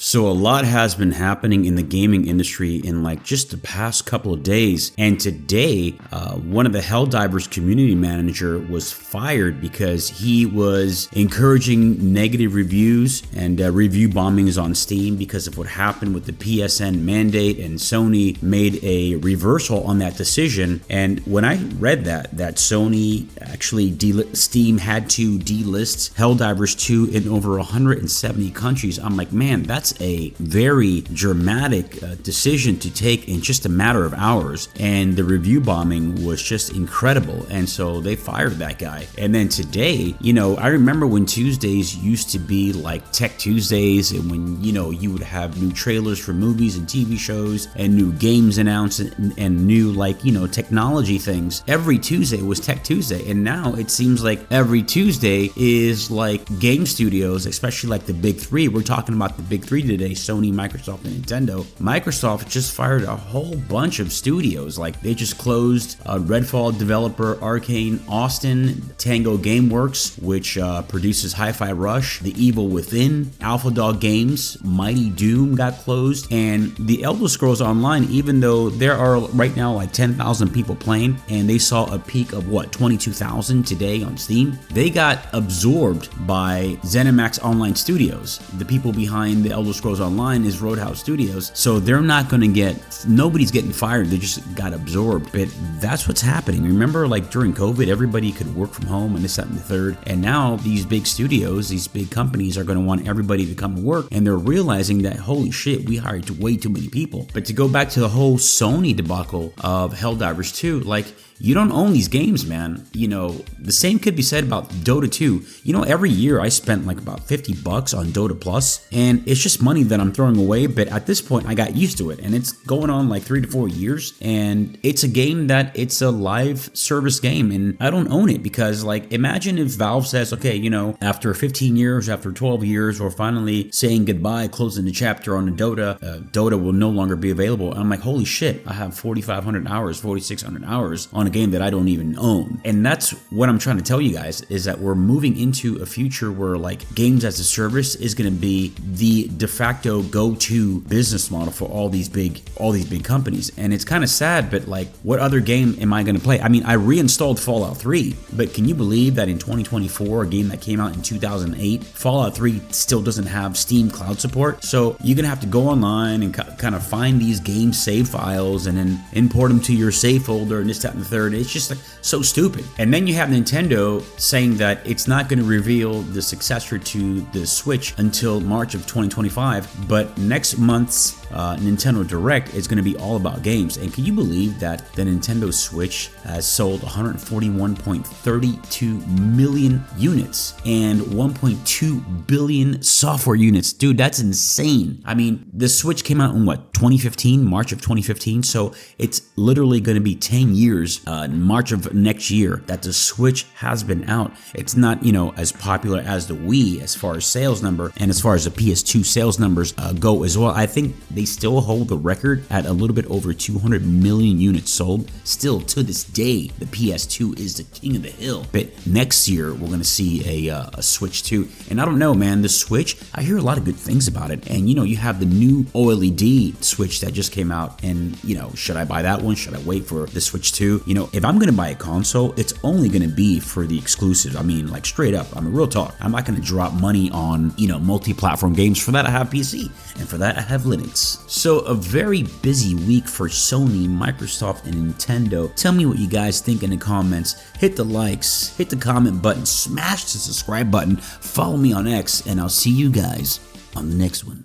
So a lot has been happening in the gaming industry in like just the past couple of days. And today, one of the Helldivers community manager was fired because he was encouraging negative reviews and review bombings on Steam because of what happened with the PSN mandate, and Sony made a reversal on that decision. And when I read that Sony actually Steam had to delist Helldivers 2 in over 170 countries, I'm like, man, that's a very dramatic decision to take in just a matter of hours. And the review bombing was just incredible. And so they fired that guy. And then today, I remember when Tuesdays used to be like Tech Tuesdays, and when, you would have new trailers for movies and TV shows and new games announced and new technology things. Every Tuesday was Tech Tuesday. And now it seems like every Tuesday is like game studios, especially like the big three. We're talking about the big three today: Sony, Microsoft, and Nintendo. Microsoft just fired a whole bunch of studios. Like they just closed Redfall developer Arcane Austin, Tango Gameworks, which produces Hi-Fi Rush, The Evil Within, Alpha Dog Games, Mighty Doom got closed, and The Elder Scrolls Online, even though there are right now like 10,000 people playing, and they saw a peak of 22,000 today on Steam, they got absorbed by ZeniMax Online Studios. The people behind The Elder Scrolls Online is Roadhouse Studios, so they're not going to nobody's getting fired, they just got absorbed. But that's what's happening. Remember, like during COVID, everybody could work from home and this, that, and the third, and now these big studios, these big companies are going to want everybody to come to work, and they're realizing that, holy shit, we hired way too many people. But to go back to the whole Sony debacle of Helldivers 2, you don't own these games, man. The same could be said about Dota 2. Every year I spent like about $50 on Dota Plus, and it's just money that I'm throwing away. But at this point, I got used to it, and it's going on like 3 to 4 years. And it's a game that it's a live service game, and I don't own it because, imagine if Valve says, okay, after 15 years, after 12 years, we're finally saying goodbye, closing the chapter on the Dota. Dota will no longer be available. And I'm like, holy shit, I have 4,500 hours, 4,600 hours on a game that I don't even own. And that's what I'm trying to tell you guys, is that we're moving into a future where games as a service is going to be the de facto go-to business model for all these big companies. And it's kind of sad, but what other game am I going to play? I mean, I reinstalled Fallout 3, but can you believe that in 2024, a game that came out in 2008, Fallout 3 still doesn't have Steam cloud support? So you're going to have to go online and kind of find these game save files and then import them to your save folder and this, that, and the third. It's just so stupid. And then you have Nintendo saying that it's not going to reveal the successor to the Switch until March of 2025, but next month's Nintendo Direct is going to be all about games. And can you believe that the Nintendo Switch has sold 141.32 million units and 1.2 billion software units? Dude, that's insane. I mean, the Switch came out in March of 2015, so it's literally going to be 10 years in March of next year that the Switch has been out. It's not, as popular as the Wii as far as sales number, and as far as the PS2 sales numbers go as well. I think they still hold the record at a little bit over 200 million units sold. Still to this day, the PS2 is the king of the hill. But next year, we're going to see a Switch 2. And I don't know, man, the Switch, I hear a lot of good things about it. And, you have the new OLED Switch that just came out. And, should I buy that one? Should I wait for the Switch 2? If I'm going to buy a console, it's only going to be for the exclusives. I mean, straight up, real talk. I'm not going to drop money on, multi-platform games. For that, I have PC. And for that, I have Linux. So a very busy week for Sony, Microsoft, and Nintendo. Tell me what you guys think in the comments. Hit the likes, hit the comment button, smash the subscribe button, follow me on X, and I'll see you guys on the next one.